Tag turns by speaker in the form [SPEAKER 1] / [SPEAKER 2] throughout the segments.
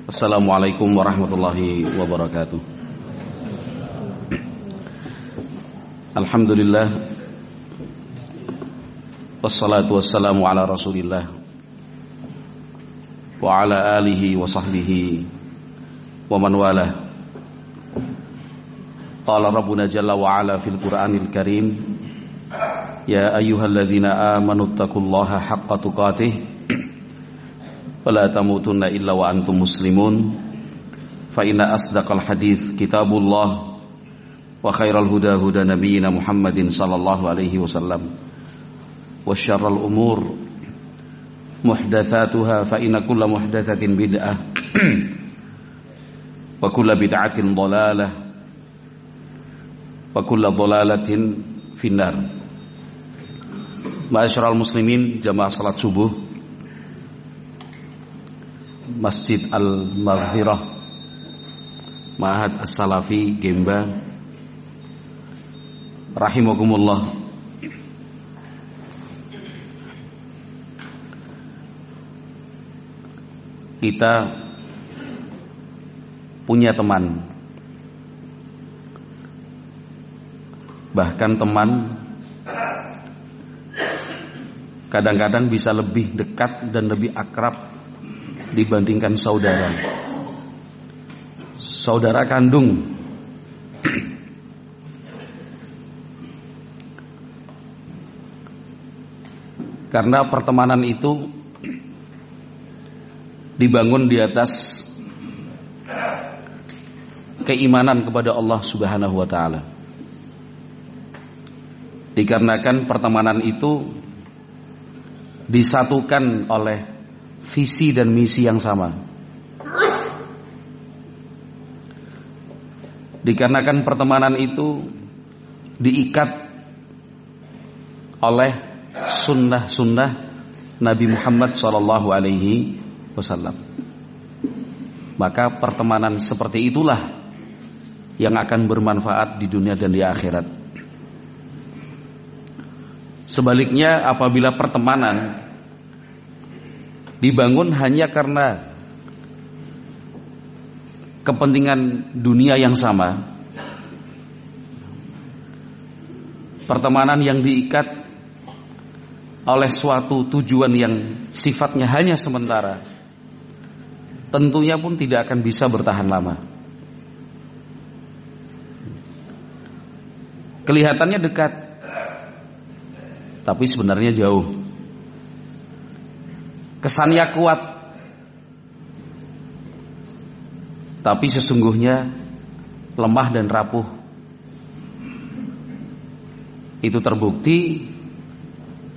[SPEAKER 1] Assalamualaikum warahmatullahi wabarakatuh. Alhamdulillah, wassalatu wassalamu ala rasulillah wa ala alihi wa sahbihi wa man walah. Qala rabbuna jalla wa ala fil qur'anil karim, ya ayyuhalladzina amanu taqullaha haqqa tuqatih wala tamutunna illa wa antum muslimun. Fa inna asdaqal hadits kitabullah wa khairal huda huda nabiyyina Muhammadin sallallahu alaihi wasallam wa syarrul umur muhdatsatuha fa inna kulla muhdatsatin bid'ah wa kulla bid'atin dhalalah wa kulla dhalalatin finnar. Ma'asyiral muslimin, jamaah salat subuh Masjid Al-Maghfirah Ma'had As-Salafi Gemba, rahimakumullah. Kita punya teman, bahkan teman kadang-kadang bisa lebih dekat dan lebih akrab dibandingkan saudara kandung. Karena pertemanan itu dibangun di atas keimanan kepada Allah Subhanahu wa taala. Dikarenakan pertemanan itu disatukan oleh visi dan misi yang sama. Dikarenakan pertemanan itu diikat oleh sunnah-sunnah Nabi Muhammad SAW, maka pertemanan seperti itulah yang akan bermanfaat di dunia dan di akhirat. Sebaliknya, apabila pertemanan dibangun hanya karena kepentingan dunia yang sama, pertemanan yang diikat oleh suatu tujuan yang sifatnya hanya sementara, tentunya pun tidak akan bisa bertahan lama. Kelihatannya dekat, tapi sebenarnya jauh. Kesannya kuat, tapi sesungguhnya lemah dan rapuh. Itu terbukti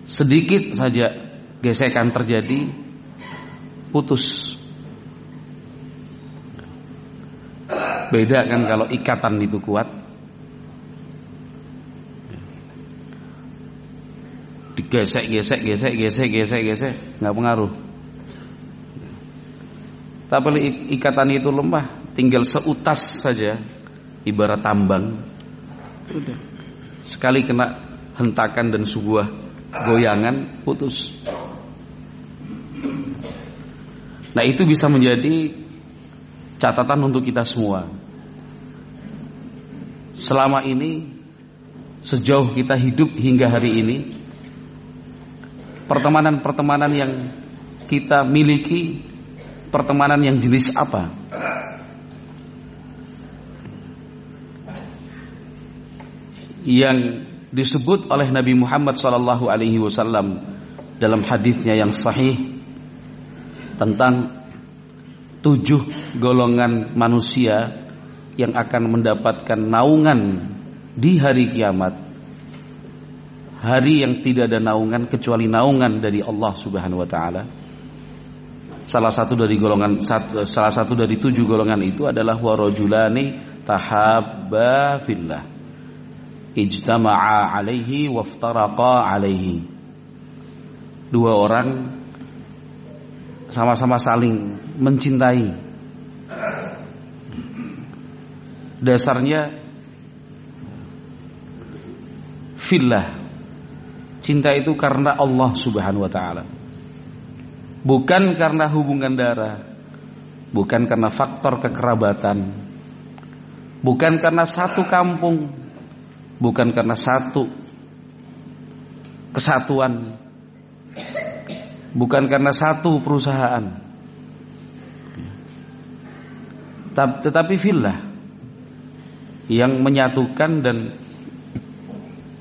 [SPEAKER 1] sedikit saja gesekan terjadi, putus. Beda kan kalau ikatan itu kuat, digesek nggak pengaruh. Tapi ikatan itu lemah, tinggal seutas saja, ibarat tambang, udah sekali kena hentakan dan sebuah goyangan, putus. Nah, itu bisa menjadi catatan untuk kita semua. Selama ini, sejauh kita hidup hingga hari ini, pertemanan-pertemanan yang kita miliki, pertemanan yang jenis apa? Yang disebut oleh Nabi Muhammad SAW dalam hadisnya yang sahih tentang 7 golongan manusia yang akan mendapatkan naungan di hari kiamat, hari yang tidak ada naungan kecuali naungan dari Allah Subhanahu wa taala. Salah satu dari 7 golongan itu adalah warajulani tahabba fillah ijtama'a alaihi waftaraqa alaihi. 2 orang sama-sama saling mencintai. Dasarnya fillah. Cinta itu karena Allah Subhanahu wa taala. Bukan karena hubungan darah, bukan karena faktor kekerabatan, bukan karena satu kampung, bukan karena satu kesatuan, bukan karena satu perusahaan, tetapi fillah yang menyatukan dan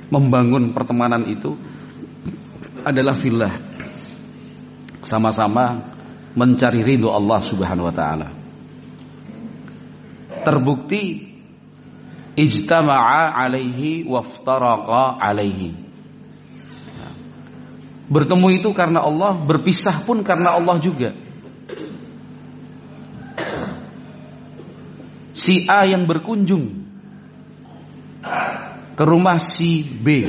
[SPEAKER 1] membangun pertemanan itu adalah fillah, sama-sama mencari ridho Allah Subhanahu wa taala. Terbukti ijtama'a alaihi waftaraqa alaihi. Bertemu itu karena Allah, berpisah pun karena Allah juga. Si A yang berkunjung ke rumah si B,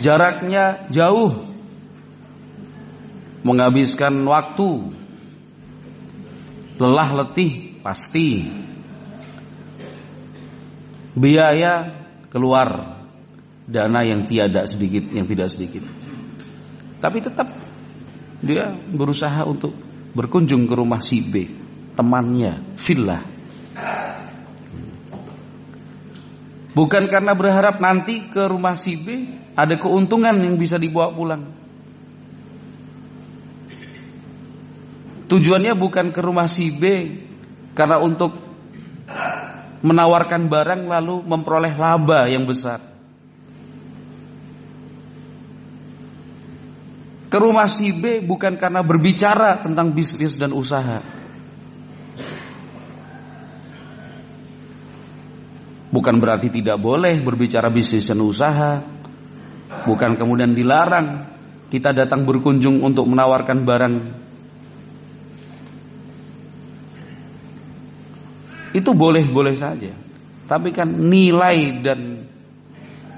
[SPEAKER 1] jaraknya jauh, menghabiskan waktu, lelah letih pasti, biaya keluar, dana yang tidak sedikit. Tapi tetap dia berusaha untuk berkunjung ke rumah si B, temannya, fillah. Bukan karena berharap nanti ke rumah si B ada keuntungan yang bisa dibawa pulang. Tujuannya bukan ke rumah si B karena untuk menawarkan barang lalu memperoleh laba yang besar. Ke rumah si B bukan karena berbicara tentang bisnis dan usaha. Bukan berarti tidak boleh berbicara bisnis dan usaha. Bukan kemudian dilarang kita datang berkunjung untuk menawarkan barang. Itu boleh-boleh saja. Tapi kan nilai dan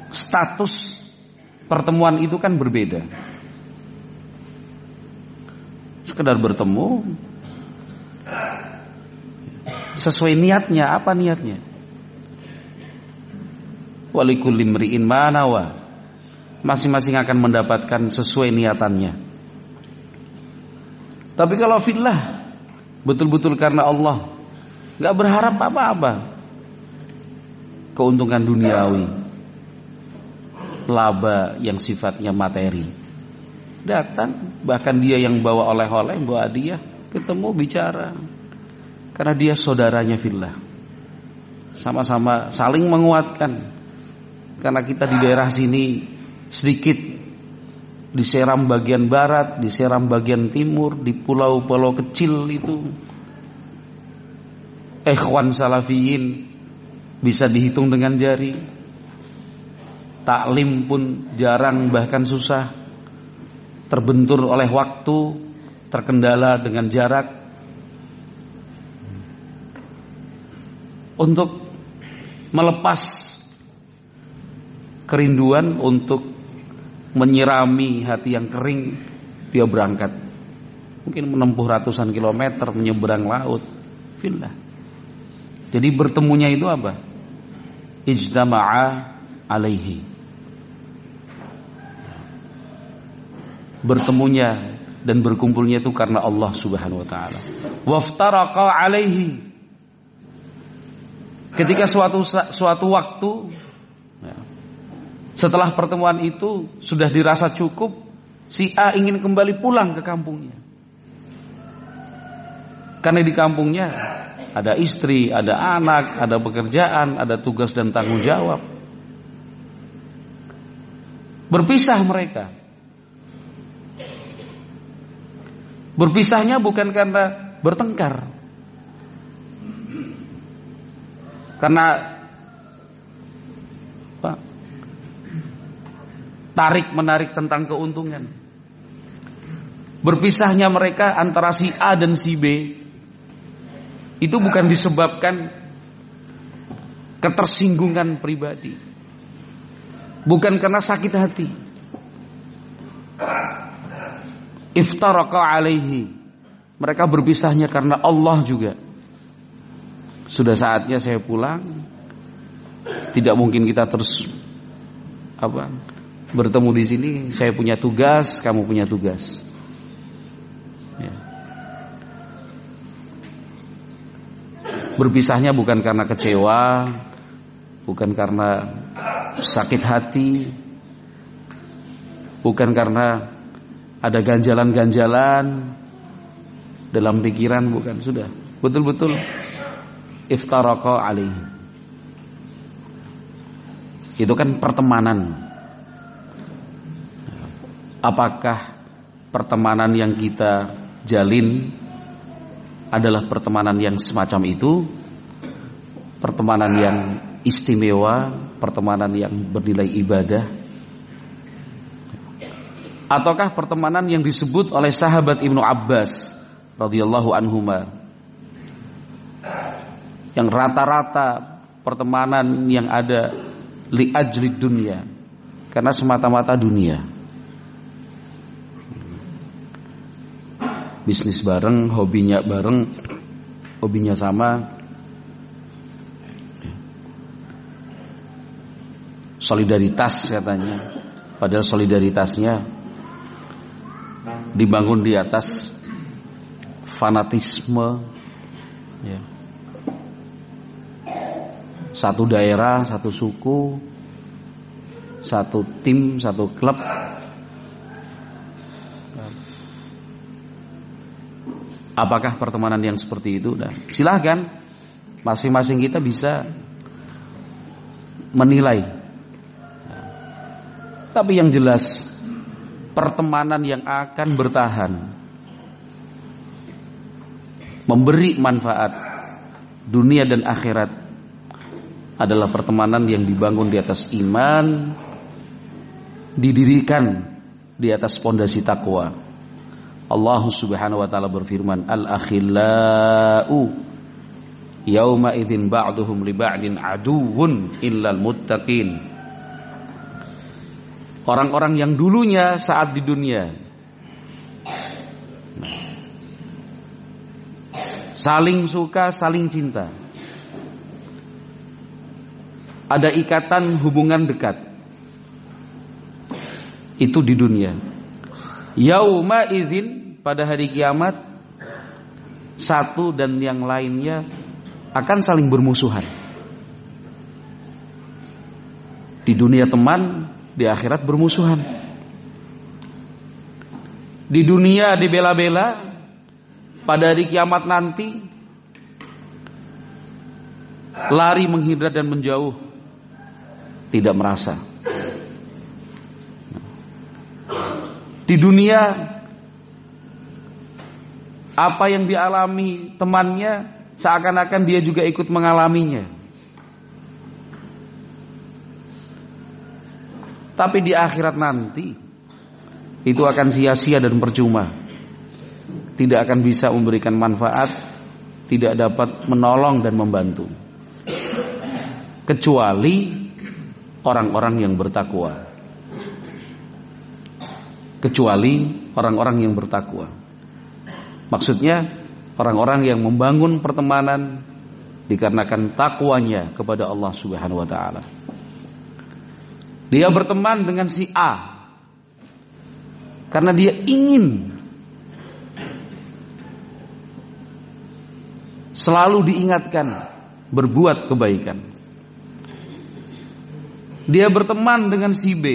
[SPEAKER 1] status pertemuan itu kan berbeda. Sekedar bertemu sesuai niatnya. Apa niatnya? Walikulli mri'in ma nawa. Masing-masing akan mendapatkan sesuai niatannya. Tapi kalau fillah, betul-betul karena Allah, gak berharap apa-apa, keuntungan duniawi, laba yang sifatnya materi, datang, bahkan dia yang bawa oleh-oleh, bawa hadiah, ketemu bicara, karena dia saudaranya fillah, sama-sama saling menguatkan. Karena kita di daerah sini sedikit diseram bagian barat, diseram bagian timur, di pulau-pulau kecil itu ikhwan salafiyin bisa dihitung dengan jari. Taklim pun jarang, bahkan susah, terbentur oleh waktu, terkendala dengan jarak. Untuk melepas kerinduan, untuk menyirami hati yang kering, dia berangkat, mungkin menempuh ratusan kilometer, menyeberang laut, fillah. Jadi bertemunya itu apa? Ijtama'a alaihi. Bertemunya dan berkumpulnya itu karena Allah Subhanahu wa taala. Waftaraqa alaihi. Ketika suatu waktu, setelah pertemuan itu sudah dirasa cukup, si A ingin kembali pulang ke kampungnya. Karena di kampungnya ada istri, ada anak, ada pekerjaan, ada tugas dan tanggung jawab. Berpisah mereka. Berpisahnya bukan karena bertengkar, karena tarik menarik tentang keuntungan. Berpisahnya mereka antara si A dan si B itu bukan disebabkan ketersinggungan pribadi, bukan karena sakit hati. Iftaraqa alaihi. Mereka berpisahnya karena Allah juga. Sudah saatnya saya pulang. Tidak mungkin kita terus bertemu di sini. Saya punya tugas, kamu punya tugas. Ya. Berpisahnya bukan karena kecewa, bukan karena sakit hati, bukan karena ada ganjalan-ganjalan dalam pikiran, bukan. Sudah betul-betul iftaraqa alaihi. Itu kan pertemanan. Apakah pertemanan yang kita jalin adalah pertemanan yang semacam itu, pertemanan yang istimewa, pertemanan yang bernilai ibadah, ataukah pertemanan yang disebut oleh sahabat Ibnu Abbas radhiyallahu anhuma, yang rata-rata pertemanan yang ada li ajli dunia, karena semata-mata dunia. Bisnis bareng, hobinya bareng, hobinya sama, solidaritas katanya, padahal solidaritasnya dibangun di atas fanatisme, ya. Satu daerah, satu suku, satu tim, satu klub. Apakah pertemanan yang seperti itu? Nah, silahkan masing-masing kita bisa menilai. Tapi yang jelas, pertemanan yang akan bertahan, memberi manfaat dunia dan akhirat, adalah pertemanan yang dibangun di atas iman, didirikan di atas pondasi takwa. Allah Subhanahu wa taala berfirman, al-akhillau yauma idzin ba'duhum li ba'din aduwwun illal muttaqin. Orang-orang yang dulunya saat di dunia saling suka, saling cinta, ada ikatan hubungan dekat, itu di dunia. Yauma idzin, pada hari kiamat, satu dan yang lainnya akan saling bermusuhan. Di dunia teman, di akhirat bermusuhan. Di dunia dibela-bela, pada hari kiamat nanti lari, menghindar dan menjauh, tidak merasa. Di dunia apa yang dialami temannya seakan-akan dia juga ikut mengalaminya. Tapi di akhirat nanti itu akan sia-sia dan percuma. Tidak akan bisa memberikan manfaat, tidak dapat menolong dan membantu, kecuali orang-orang yang bertakwa. Kecuali orang-orang yang bertakwa. Maksudnya orang-orang yang membangun pertemanan dikarenakan takwanya kepada Allah Subhanahu wa taala. Dia berteman dengan si A karena dia ingin selalu diingatkan berbuat kebaikan. Dia berteman dengan si B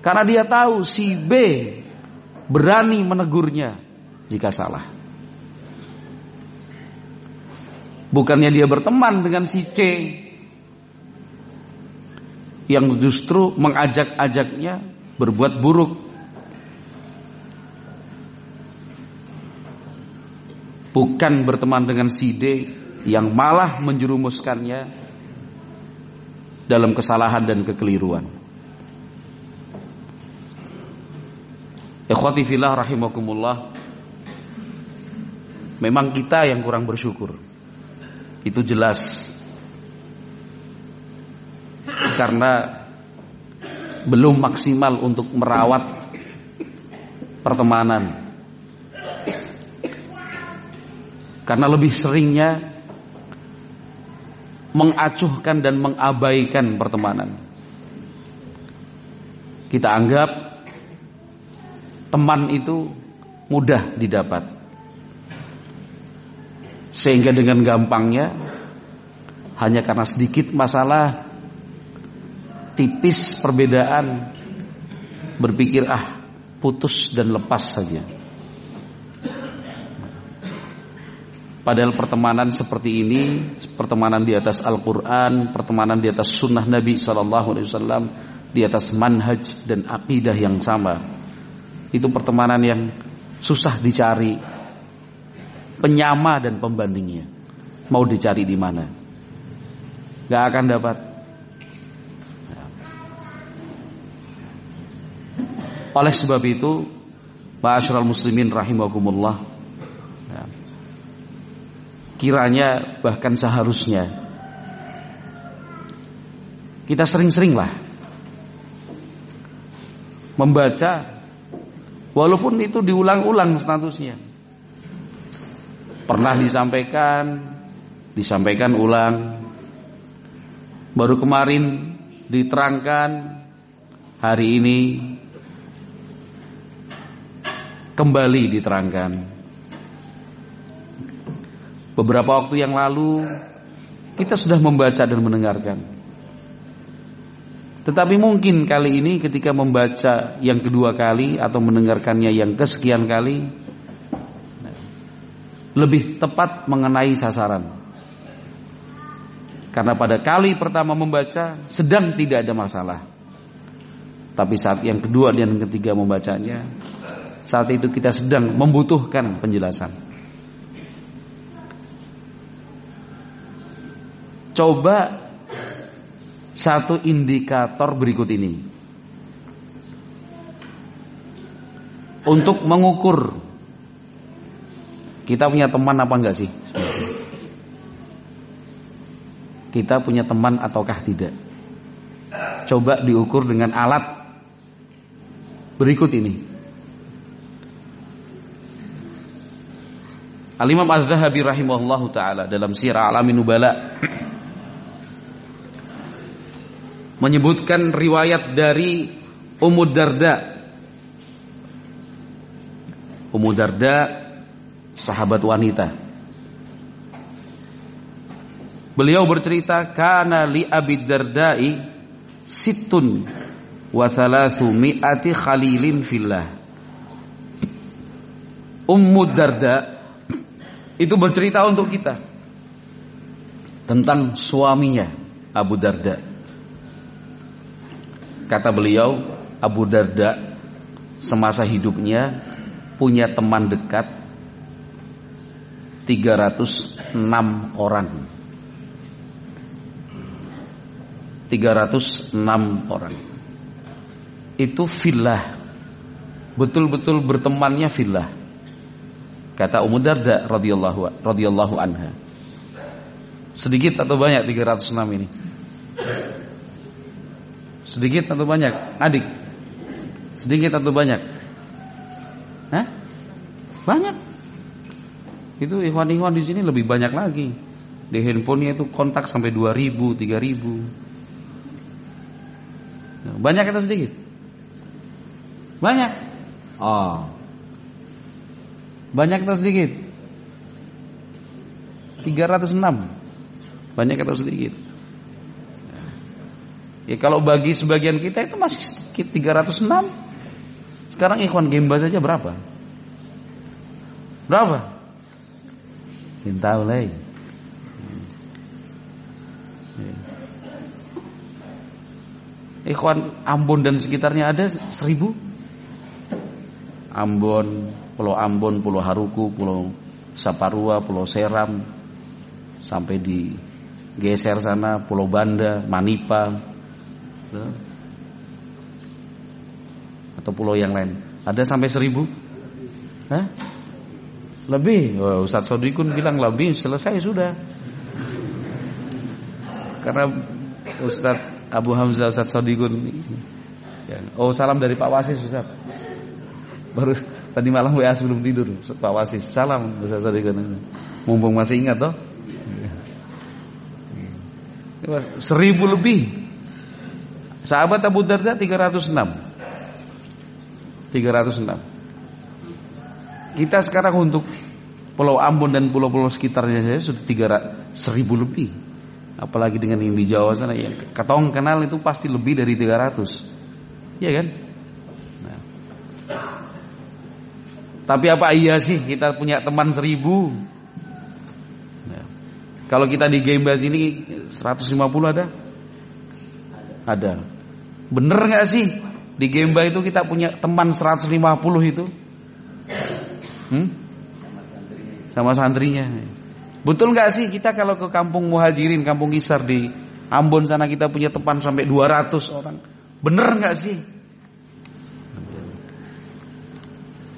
[SPEAKER 1] karena dia tahu si B berani menegurnya jika salah. Bukannya dia berteman dengan si C yang justru mengajak-ajaknya berbuat buruk. Bukan berteman dengan si D yang malah menjerumuskannya dalam kesalahan dan kekeliruan. Ikhwati fillah rahimakumullah, memang kita yang kurang bersyukur, itu jelas. Karena belum maksimal untuk merawat pertemanan. Karena lebih seringnya mengacuhkan dan mengabaikan pertemanan. Kita anggap teman itu mudah didapat. Sehingga dengan gampangnya, hanya karena sedikit masalah, tipis perbedaan, berpikir putus dan lepas saja. Padahal pertemanan seperti ini, pertemanan di atas Al-Quran, pertemanan di atas sunnah Nabi SAW, di atas manhaj dan akidah yang sama, itu pertemanan yang susah dicari penyama dan pembandingnya. Mau dicari di mana? Gak akan dapat. Oleh sebab itu, ma'asyiral muslimin rahimakumullah, kiranya bahkan seharusnya kita sering-seringlah membaca, walaupun itu diulang-ulang statusnya. Pernah disampaikan ulang. Baru kemarin diterangkan, hari ini kembali diterangkan. Beberapa waktu yang lalu kita sudah membaca dan mendengarkan. Tetapi mungkin kali ini ketika membaca yang kedua kali atau mendengarkannya yang kesekian kali, lebih tepat mengenai sasaran. Karena pada kali pertama membaca sedang tidak ada masalah. Tapi saat yang kedua dan yang ketiga membacanya, saat itu kita sedang membutuhkan penjelasan. Coba satu indikator berikut ini untuk mengukur kita punya teman apa enggak sih? Kita punya teman ataukah tidak? Coba diukur dengan alat berikut ini. Al-Imam Az-Zahabi rahimahullahu ta'ala dalam Sirah A'lamin Nubala menyebutkan riwayat dari Ummu Darda. Ummu Darda, sahabat wanita. Beliau bercerita, kana li Abi Dardai sittun wa thalathu mi'ati khalilin fillah. Ummu Darda itu bercerita untuk kita tentang suaminya Abu Darda. Kata beliau, Abu Darda semasa hidupnya punya teman dekat 306 orang. 306 orang. Itu fillah. Betul-betul bertemannya fillah. Kata Ummu Darda radhiyallahu anha. Sedikit atau banyak 306 ini? Sedikit atau banyak? Adik? Sedikit atau banyak? Hah? Banyak. Itu ikhwan-ikhwan di sini lebih banyak lagi. Di handphonenya itu kontak sampai 2.000, 3.000. Banyak atau sedikit? Banyak. Oh. Banyak atau sedikit? 306. Banyak atau sedikit? Ya kalau bagi sebagian kita itu masih sedikit, 306. Sekarang ikhwan Gemba saja berapa? Berapa? Cinta ulai. Ikhwan Ambon dan sekitarnya ada 1000. Ambon, Pulau Haruku, Pulau Saparua, Pulau Seram, sampai di geser sana Pulau Banda, Manipa, atau pulau yang lain. Ada sampai 1000? Hah? Lebih. Ustaz Sodikun bilang lebih, selesai sudah. Karena Ustaz Abu Hamzah, Ustaz Sodikun. Oh, salam dari Pak Wasis, Ustaz. Baru tadi malam WA sebelum tidur, Pak Wasis. Salam Ustaz Sodikun. Mumpung masih ingat toh. 1000 lebih. Sahabat Abu Darda 306. Kita sekarang untuk Pulau Ambon dan pulau-pulau sekitarnya saja sudah 1.000 lebih. Apalagi dengan yang di Jawa sana yang katong kenal itu pasti lebih dari 300. Iya kan? Nah. Tapi apa iya sih kita punya teman 1.000? Nah. Kalau kita di Gemba sini 150 ada? Ada. Bener gak sih? Di Gemba itu kita punya teman 150 itu? Sama santrinya. Betul nggak sih kita kalau ke kampung Muhajirin, kampung Kisar di Ambon sana kita punya teman sampai 200 orang. Bener nggak sih?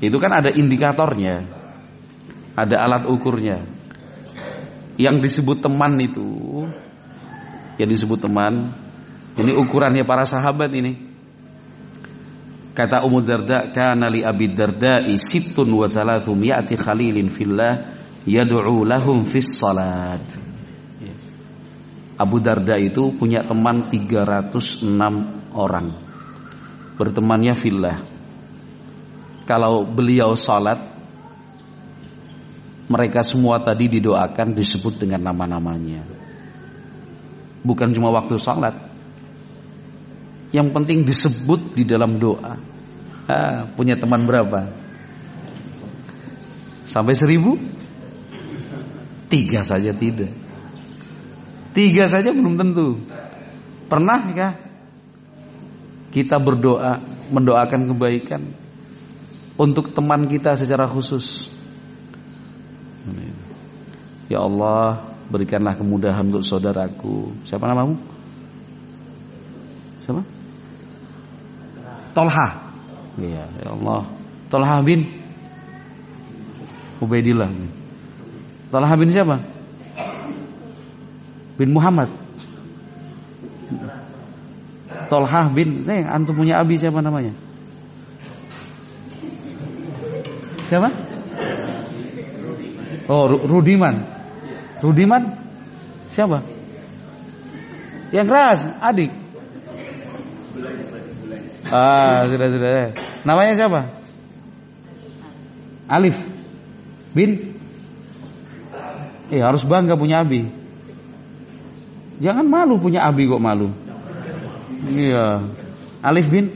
[SPEAKER 1] Itu kan ada indikatornya, ada alat ukurnya. Yang disebut teman itu, yang disebut teman, ini ukurannya para sahabat ini. Kata Ummu Darda, kana li Abi Darda'i 36 mi'ati khalilin fillah yad'u lahum fis salat. Abu Darda itu punya teman 306 orang. Bertemannya fillah. Kalau beliau salat, mereka semua tadi didoakan disebut dengan nama-namanya. Bukan cuma waktu salat. Yang penting disebut di dalam doa. Punya teman berapa? Sampai 1.000? 3 saja tidak. 3 saja belum tentu. Pernahkah kita berdoa, mendoakan kebaikan untuk teman kita secara khusus? Ya Allah, berikanlah kemudahan untuk saudaraku. Siapa namamu? Siapa? Tolha. Iya, ya Allah. Tolha bin Ubaidillah. Tolha bin siapa? Bin Muhammad. Tolha bin, antum punya abi siapa namanya? Siapa? Oh, Rudiman. Rudiman? Siapa? Yang keras, adik. Sudah. Namanya siapa? Alif bin. Harus bangga punya abi. Jangan malu punya abi kok malu. Iya. Alif bin.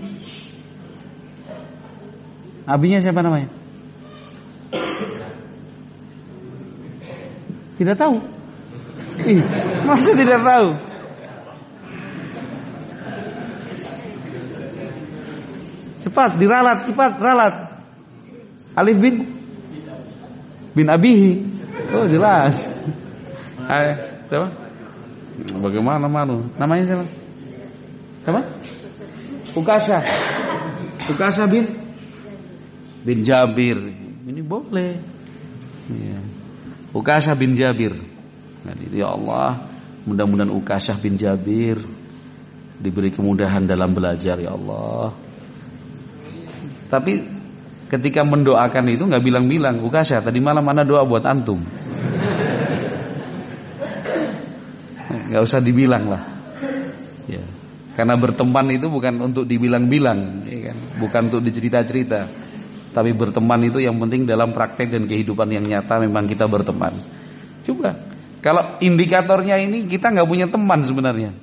[SPEAKER 1] Abinya siapa namanya? Tidak tahu. Masa tidak tahu? Cepat diralat, cepat ralat. Alif bin Abihi. Oh jelas. Siapa? Bagaimana malu? Namanya siapa? Siapa? Ukasha bin Jabir. Ini boleh. Ya. Ukasha bin Jabir. Ya Allah, mudah-mudahan Ukasha bin Jabir diberi kemudahan dalam belajar ya Allah. Tapi ketika mendoakan itu nggak bilang-bilang, Ukasha tadi malam mana doa buat antum? Nggak usah dibilang lah. Ya. Karena berteman itu bukan untuk dibilang-bilang, ya kan? Bukan untuk dicerita-cerita. Tapi berteman itu yang penting dalam praktek dan kehidupan yang nyata memang kita berteman. Coba, kalau indikatornya ini kita nggak punya teman sebenarnya.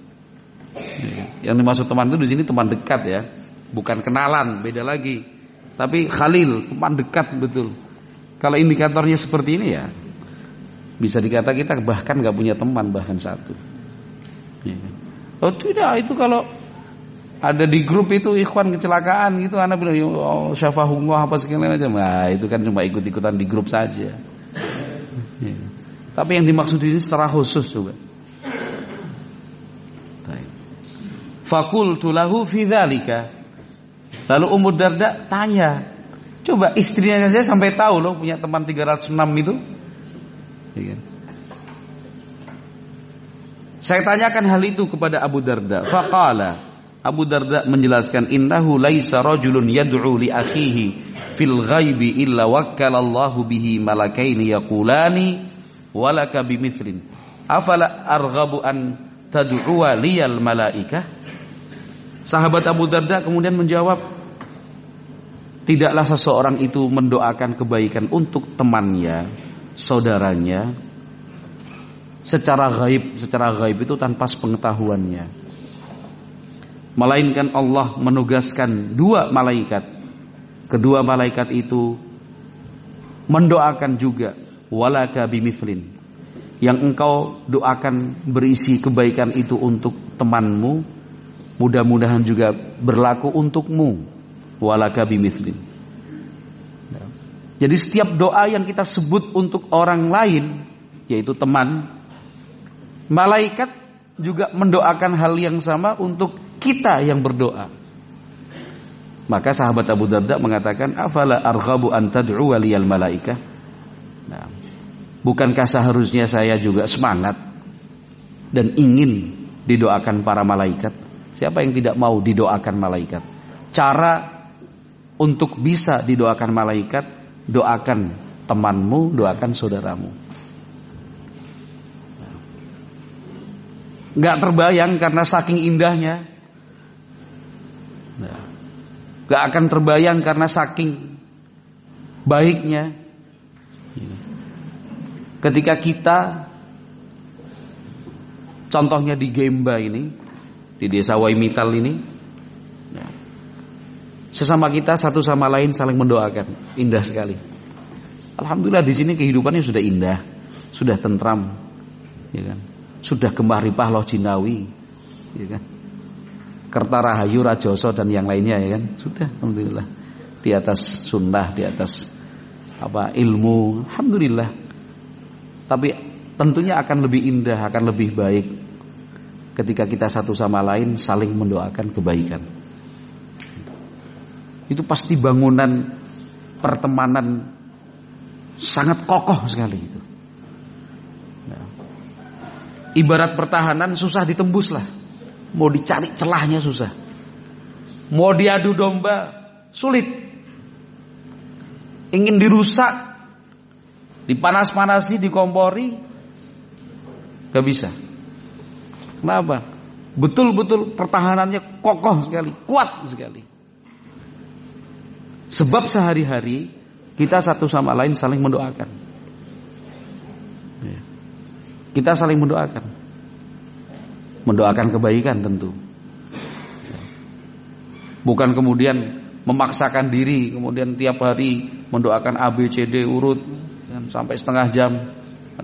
[SPEAKER 1] Yang dimaksud teman itu di sini teman dekat ya, bukan kenalan, beda lagi. Tapi khalil, teman dekat betul. Kalau indikatornya seperti ini ya, bisa dikata kita bahkan nggak punya teman bahkan satu. Ya. Oh tidak, itu kalau ada di grup itu ikhwan kecelakaan gitu, anak bilang oh syafahullah apa segala macam. Nah itu kan cuma ikut-ikutan di grup saja. Ya. Tapi yang dimaksud ini secara khusus juga. Fakultu lahu fi dzalika. Lalu Ummu Darda tanya, coba istrinya saja sampai tahu loh punya teman 306 itu. Ya. Saya tanyakan hal itu kepada Abu Darda. Faqala, Abu Darda menjelaskan, innahu laisa rajulun yad'u li akhihi fil ghaibi illa wakkalallahu bihi malakaini yaqulani walaka bimithlin. Afala arghabu an tad'uwa liyal malaikah? Sahabat Abu Darda kemudian menjawab, tidaklah seseorang itu mendoakan kebaikan untuk temannya saudaranya secara gaib itu tanpa sepengetahuannya. Melainkan Allah menugaskan 2 malaikat. Kedua malaikat itu mendoakan juga, walaka bimithlin, yang engkau doakan berisi kebaikan itu untuk temanmu, mudah-mudahan juga berlaku untukmu, walaka bimithlin. Jadi setiap doa yang kita sebut untuk orang lain, yaitu teman, malaikat juga mendoakan hal yang sama untuk kita yang berdoa. Maka sahabat Abu Darda mengatakan, afala arghabu an tad'u waliyal malaikah. Nah, bukankah seharusnya saya juga semangat dan ingin didoakan para malaikat? Siapa yang tidak mau didoakan malaikat? Cara untuk bisa didoakan malaikat, doakan temanmu, doakan saudaramu. Gak terbayang karena saking indahnya. Gak akan terbayang karena saking baiknya. Ketika kita, contohnya di Gemba ini, di desa Waimital ini, sesama kita satu sama lain saling mendoakan. Indah sekali. Alhamdulillah di sini kehidupannya sudah indah, sudah tentram, ya kan? Sudah Gembah Ripah Loh Jinawi, ya kan? Kertarahayu, Rajoso dan yang lainnya, ya kan? Sudah, alhamdulillah. Di atas sunnah, di atas ilmu, alhamdulillah. Tapi tentunya akan lebih indah, akan lebih baik ketika kita satu sama lain saling mendoakan kebaikan. Itu pasti bangunan pertemanan sangat kokoh sekali itu. Ibarat pertahanan susah ditembus lah. Mau dicari celahnya susah. Mau diadu domba sulit. Ingin dirusak, dipanas-panasi, dikompori, gak bisa. Kenapa? Betul-betul pertahanannya kokoh sekali, kuat sekali. Sebab sehari-hari kita satu sama lain saling mendoakan. Kita saling mendoakan kebaikan tentu. Bukan kemudian memaksakan diri, kemudian tiap hari mendoakan A, B, C, D urut sampai setengah jam,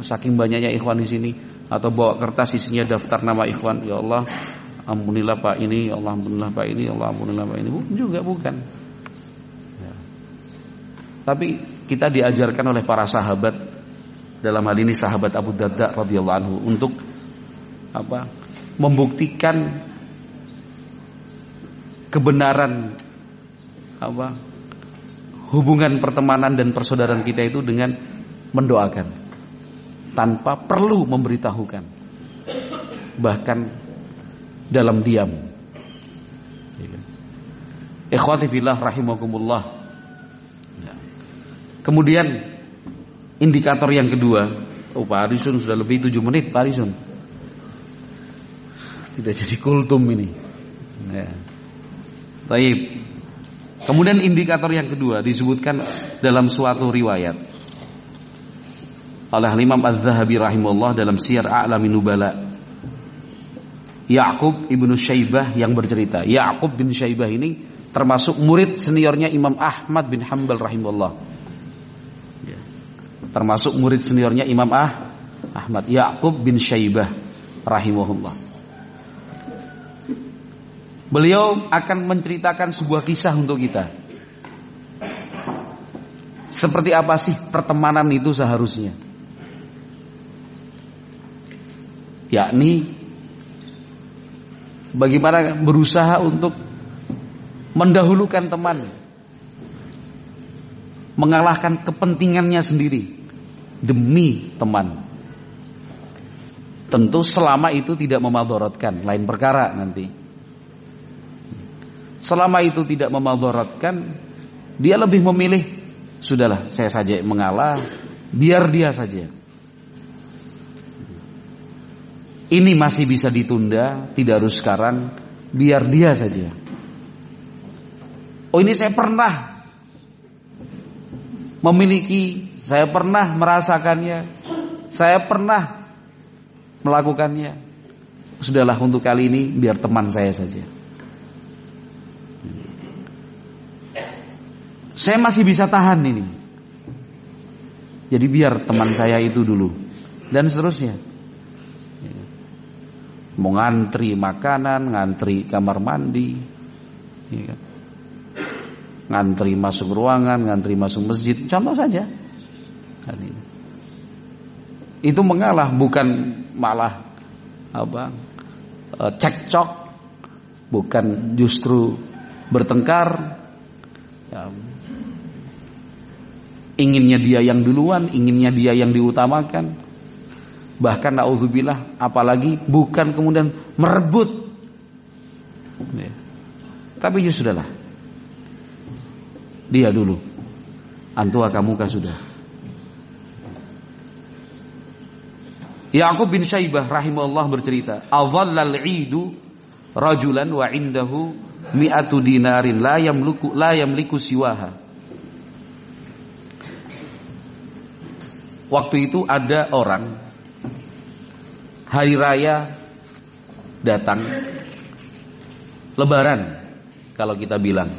[SPEAKER 1] saking banyaknya ikhwan di sini, atau bawa kertas isinya daftar nama ikhwan. Ya Allah, ampunilah Pak ini, ya Allah ampunilah Pak ini, ya Allah ampunilah Pak ini. Bukan. Ya. Tapi kita diajarkan oleh para sahabat, dalam hal ini sahabat Abu Darda radhiyallahu anhu, untuk membuktikan kebenaran hubungan pertemanan dan persaudaraan kita itu dengan mendoakan tanpa perlu memberitahukan, bahkan dalam diam. Ikhwati fillah rahimakumullah. Kemudian indikator yang kedua, Pak Arisun sudah lebih 7 menit, Pak Arisun. Tidak jadi kultum ini. Ya. Baik. Kemudian indikator yang kedua disebutkan dalam suatu riwayat oleh Imam Az-Zahabi rahimahullah dalam Siyar A'lamin Nubala. Ya'qub ibnu Syaibah yang bercerita. Ya'qub bin Syaibah ini termasuk murid seniornya Imam Ahmad bin Hanbal rahimahullah. Termasuk murid seniornya Imam Ahmad, Ya'qub bin Syaibah rahimahullah. Beliau akan menceritakan sebuah kisah untuk kita. Seperti apa sih pertemanan itu seharusnya? Yakni bagaimana berusaha untuk mendahulukan teman, mengalahkan kepentingannya sendiri demi teman. Tentu selama itu tidak memadharatkan, lain perkara nanti. Selama itu tidak memadharatkan, dia lebih memilih, sudahlah saya saja mengalah, biar dia saja. Ini masih bisa ditunda, tidak harus sekarang, biar dia saja. Oh ini saya pernah memiliki, saya pernah merasakannya, saya pernah melakukannya. Sudahlah, untuk kali ini biar teman saya saja. Saya masih bisa tahan ini. Jadi biar teman saya itu dulu. Dan seterusnya. Mau ngantri makanan, ngantri kamar mandi, ngantri masuk ruangan, ngantri masuk masjid, contoh saja. Itu mengalah, bukan malah cekcok, bukan justru bertengkar. Inginnya dia yang duluan, inginnya dia yang diutamakan. Bahkan na'udzubillah, apalagi bukan kemudian merebut. Tapi ya sudahlah, dia dulu, antua kamuka sudah. Ya'qub bin Syaibah rahimahullah bercerita, "Adhallal 'idu rajulan wa 'indahu mi'atu dinarin la yamliku siwaha." Waktu itu ada orang, hari raya datang, lebaran kalau kita bilang.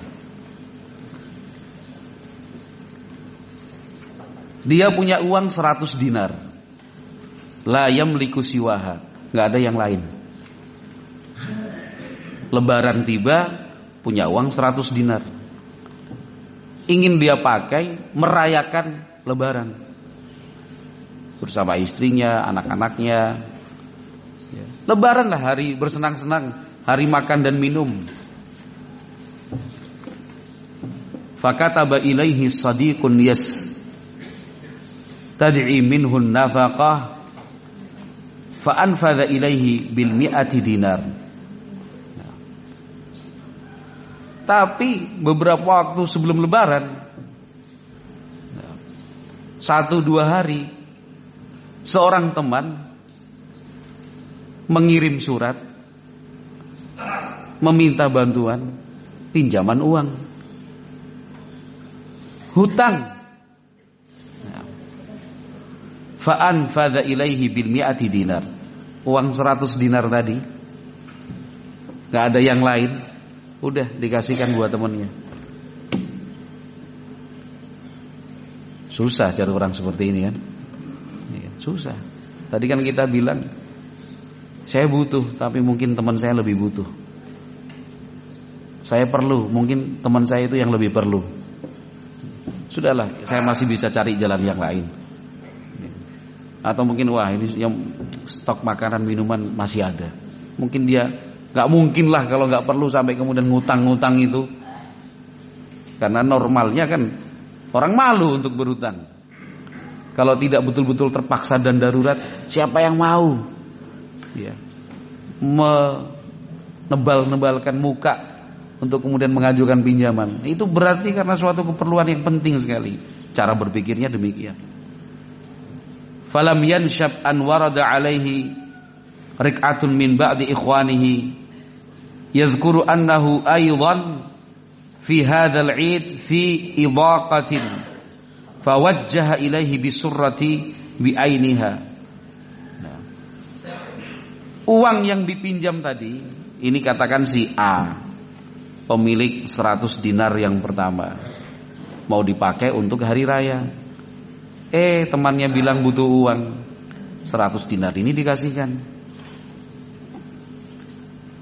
[SPEAKER 1] Dia punya uang 100 dinar. La yamliku siwaha, enggak ada yang lain. Lebaran tiba, punya uang 100 dinar. Ingin dia pakai merayakan lebaran bersama istrinya, anak-anaknya. Lebaran lah, hari bersenang-senang, hari makan dan minum. Fakataba ilaihi sadiqun tad'i minhu nafaqah fa anfadha ilaihi bil mi'ati dinar. Tapi beberapa waktu sebelum lebaran, 1-2 hari, seorang teman mengirim surat meminta bantuan pinjaman uang, hutang. Fa'an fadha ilaihi bil mi'ati dinar. Uang 100 dinar tadi, gak ada yang lain, udah dikasihkan buat temannya. Susah cari orang seperti ini kan, susah. Tadi kan kita bilang, saya butuh, tapi mungkin teman saya lebih butuh. Saya perlu, mungkin teman saya itu yang lebih perlu. Sudahlah, saya masih bisa cari jalan yang lain. Atau mungkin wah ini yang stok makanan minuman masih ada. Mungkin dia nggak mungkin lah kalau nggak perlu sampai kemudian ngutang-ngutang itu. Karena normalnya kan orang malu untuk berhutang. Kalau tidak betul-betul terpaksa dan darurat, siapa yang mau? Ya, menebal-nebalkan muka untuk kemudian mengajukan pinjaman. Itu berarti karena suatu keperluan yang penting sekali. Cara berpikirnya demikian. Falam yanshab an warada alaihi rik'atun min ba'di ikhwanihi yadhkuru annahu aydan fi hadzal 'id fi idaqatin fawajjaha ilaihi bisurrati bi'ainiha. Nah, uang yang dipinjam tadi, ini katakan si A, pemilik 100 dinar yang pertama, mau dipakai untuk hari raya. Temannya bilang butuh uang 100 dinar ini dikasihkan.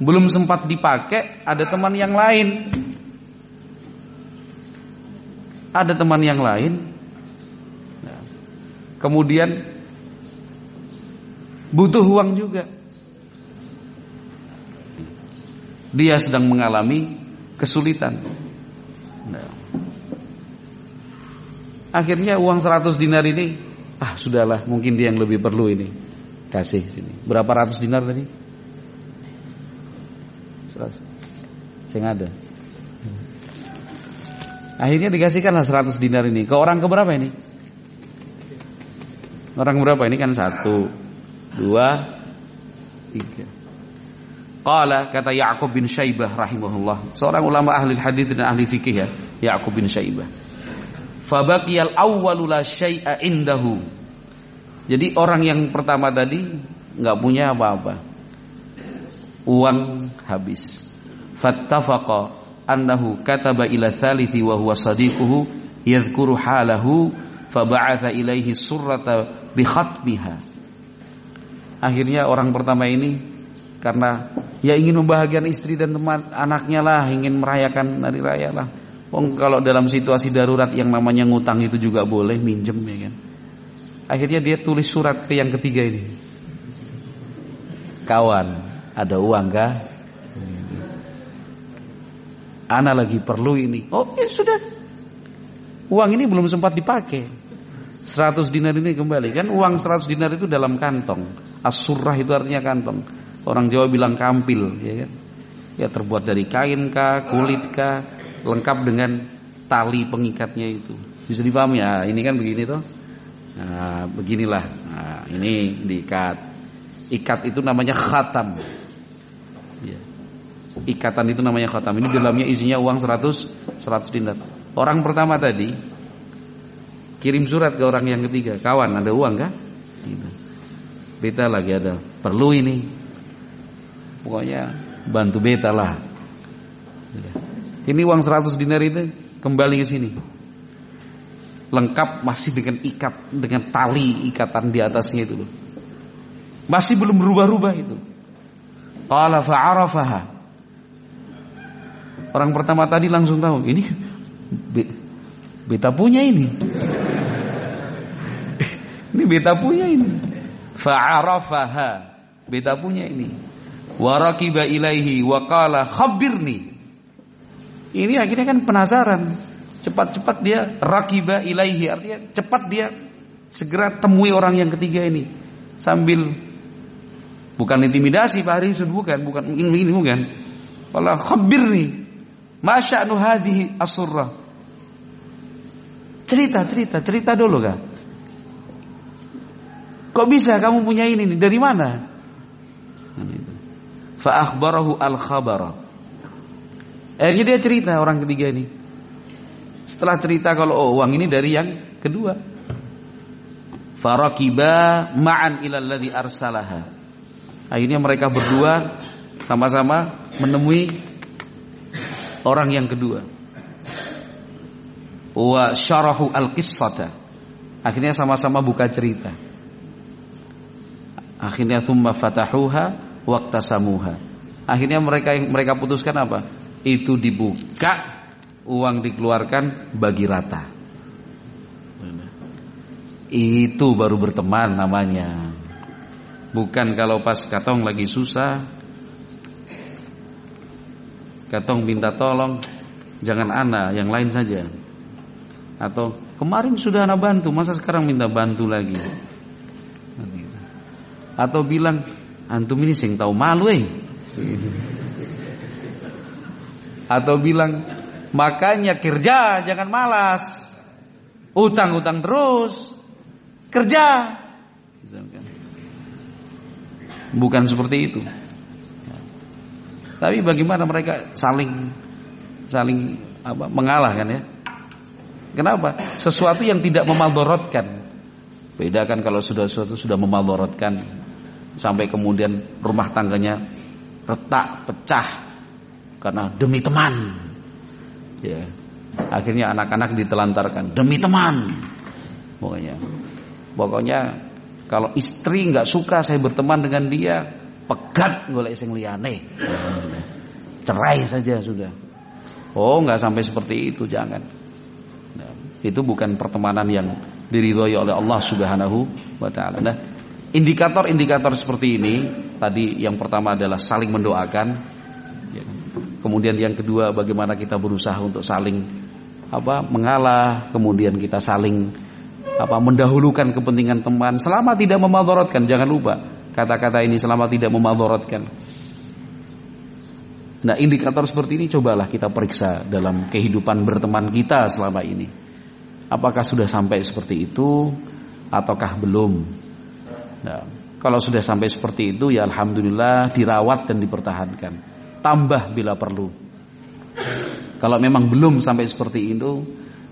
[SPEAKER 1] Belum sempat dipakai, ada teman yang lain. Ada teman yang lain. Nah, kemudian butuh uang juga. Dia sedang mengalami kesulitan. Nah, akhirnya uang 100 dinar ini, sudahlah, mungkin dia yang lebih perlu ini. Kasih sini. Berapa ratus dinar tadi? 100. Saya nggak ada. Akhirnya dikasihkanlah 100 dinar ini. Ke orang keberapa ini? Orang berapa ini kan? 1, 2, 3. Qala, kata Ya'qub bin Syaibah rahimahullah, seorang ulama ahli hadis dan ahli fikih ya, Ya'qub bin Syaibah. Fabaqiyal awwalu la syai'a indahu. Jadi orang yang pertama tadi enggak punya apa-apa. Uang habis. Fattafaqa annahu kataba ila thalithi wa huwa sadiquhu yadhkuru halahu faba'atha ilaihi surrata bi khatmiha. Akhirnya orang pertama ini karena ya ingin membahagiakan istri dan teman anaknya lah, ingin merayakan hari raya lah. Kalau dalam situasi darurat yang namanya ngutang itu juga boleh minjem, ya kan. Akhirnya dia tulis surat ke yang ketiga ini. Kawan, ada uang kah? Ana lagi perlu ini. Oh ya sudah. Uang ini belum sempat dipakai. 100 dinar ini kembali. Kan uang 100 dinar itu dalam kantong. As-surrah itu artinya kantong. Orang Jawa bilang kampil, ya kan? Ya terbuat dari kain kah, kulit kah, lengkap dengan tali pengikatnya itu. Bisa dipahami ya? Ini kan begini toh. Nah, beginilah. Nah, ini diikat. Ikat itu namanya khatam. Ya. Ikatan itu namanya khatam. Ini dalamnya isinya uang 100 dinar. Orang pertama tadi kirim surat ke orang yang ketiga. Kawan, ada uang kah? Gitu. Beta lagi ada perlu ini. Pokoknya bantu beta lah. Ini uang 100 dinar itu kembali ke sini. Lengkap masih dengan dengan tali ikatan di atasnya itu loh. Masih belum berubah-ubah itu. Qala fa'arafaha. Orang pertama tadi langsung tahu, ini beta punya ini. Ini beta punya ini. Fa'arafaha. Beta punya ini. Wa raqiba ilaihi wa qala khabirni. Ini akhirnya kan penasaran. Cepat-cepat dia raqiba ilaihi, artinya cepat dia segera temui orang yang ketiga ini. Sambil bukan intimidasi Pak Haris, bukan ini bukan. Qala khabirni ma sya'nu hadhihi as-surrah. Cerita dulu kah? Kok bisa kamu punya ini nih? Dari mana? Fa akhbarahu al-khabara. Akhirnya dia cerita orang ketiga ini. Setelah cerita kalau uang ini dari yang kedua. Faraqiba ma'an ila alladhi arsalaha. Akhirnya mereka berdua sama-sama menemui orang yang kedua. Wa syarahu al-qissata. Akhirnya sama-sama buka cerita. Akhirnya thumma fatahuha waqtasamuha. Akhirnya mereka putuskan apa? Itu dibuka, uang dikeluarkan, bagi rata. Itu baru berteman namanya. Bukan kalau pas katong lagi susah, katong minta tolong, jangan ana, yang lain saja. Atau kemarin sudah ana bantu, masa sekarang minta bantu lagi? Atau bilang, antum ini sing tahu malu Atau bilang, makanya kerja jangan malas. Utang-utang terus. Kerja. Bukan seperti itu. Tapi bagaimana mereka saling mengalah kan ya? Kenapa? Sesuatu yang tidak memadorotkan. Beda kan kalau sesuatu sudah memadorotkan, sampai kemudian rumah tangganya retak, pecah karena demi teman. Ya. Akhirnya anak-anak ditelantarkan demi teman. Pokoknya kalau istri nggak suka saya berteman dengan dia, pegat golek sing liyane. Cerai saja sudah. Oh, nggak sampai seperti itu, jangan. Nah, itu bukan pertemanan yang diridhoi oleh Allah Subhanahu wa taala. Nah, indikator-indikator seperti ini tadi, yang pertama adalah saling mendoakan. Kemudian yang kedua, bagaimana kita berusaha untuk saling mengalah. Kemudian kita saling mendahulukan kepentingan teman selama tidak memadharatkan. Jangan lupa kata-kata ini, selama tidak memadharatkan. Nah, indikator seperti ini cobalah kita periksa dalam kehidupan berteman kita selama ini. Apakah sudah sampai seperti itu ataukah belum? Nah, kalau sudah sampai seperti itu, ya alhamdulillah, dirawat dan dipertahankan. Tambah bila perlu. Kalau memang belum sampai seperti itu,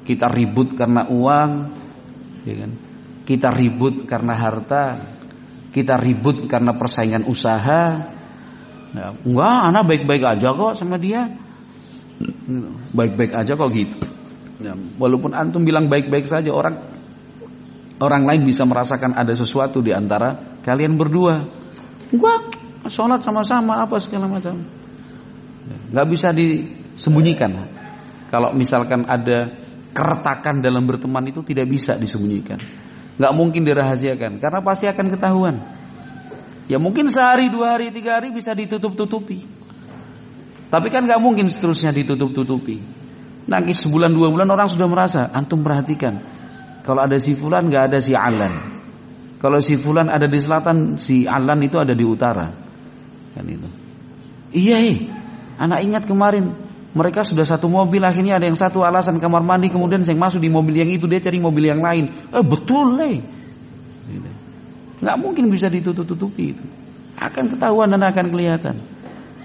[SPEAKER 1] Kita ribut karena uang, ya kan? Kita ribut karena harta, kita ribut karena persaingan usaha. Nah, enggak, anak baik-baik aja kok sama dia. Baik-baik aja kok gitu. Ya, walaupun antum bilang baik-baik saja, orang lain bisa merasakan ada sesuatu di antara kalian berdua. Enggak, sholat sama-sama apa segala macam. Enggak bisa disembunyikan. Kalau misalkan ada keretakan dalam berteman itu tidak bisa disembunyikan. Enggak mungkin dirahasiakan karena pasti akan ketahuan. Ya mungkin sehari, 2 hari, 3 hari bisa ditutup-tutupi. Tapi kan enggak mungkin seterusnya ditutup-tutupi. Nanti sebulan 2 bulan orang sudah merasa. Antum perhatikan, kalau ada si fulan enggak ada si Alan. Kalau si fulan ada di selatan, si Alan itu ada di utara. Kan itu. Iya, anak ingat kemarin mereka sudah satu mobil, akhirnya ada yang satu alasan kamar mandi, kemudian yang masuk di mobil yang itu dia cari mobil yang lain. Betul, gitu. Nggak mungkin bisa ditutup-tutupi itu. Akan ketahuan dan akan kelihatan.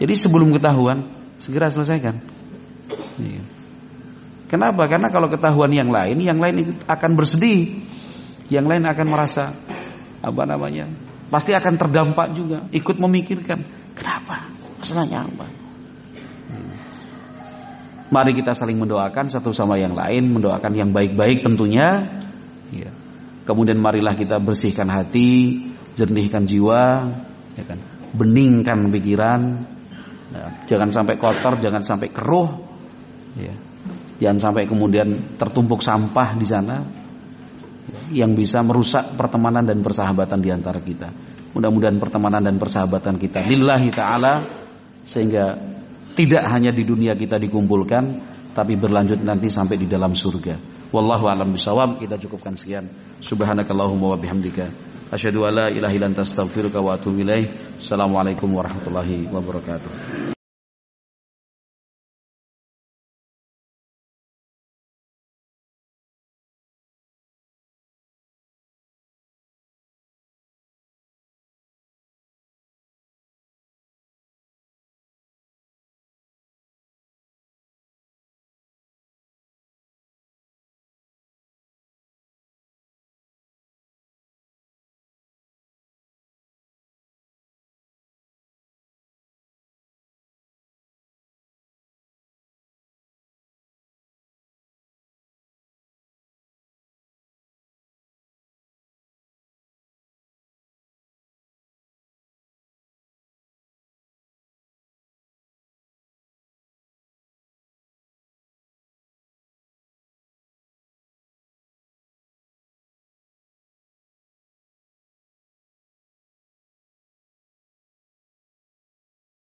[SPEAKER 1] Jadi sebelum ketahuan segera selesaikan. Kenapa? Karena kalau ketahuan yang lain akan bersedih, yang lain akan merasa pasti akan terdampak juga, ikut memikirkan kenapa, masalahnya apa. Mari kita saling mendoakan satu sama yang lain, mendoakan yang baik-baik tentunya. Ya. Kemudian marilah kita bersihkan hati, jernihkan jiwa, ya kan? Beningkan pikiran. Ya. Jangan sampai kotor, jangan sampai keruh. Ya. Jangan sampai kemudian tertumpuk sampah di sana yang bisa merusak pertemanan dan persahabatan di antara kita. Mudah-mudahan pertemanan dan persahabatan kita lillahi ta'ala, sehingga tidak hanya di dunia kita dikumpulkan, tapi berlanjut nanti sampai di dalam surga. Wallahu a'lam bishawab. Kita cukupkan sekian. Subhanakallahumma wa bihamdika asyhadu an la ilaha illa anta astaghfiruka wa atubu ilaik. Assalamualaikum warahmatullahi wabarakatuh.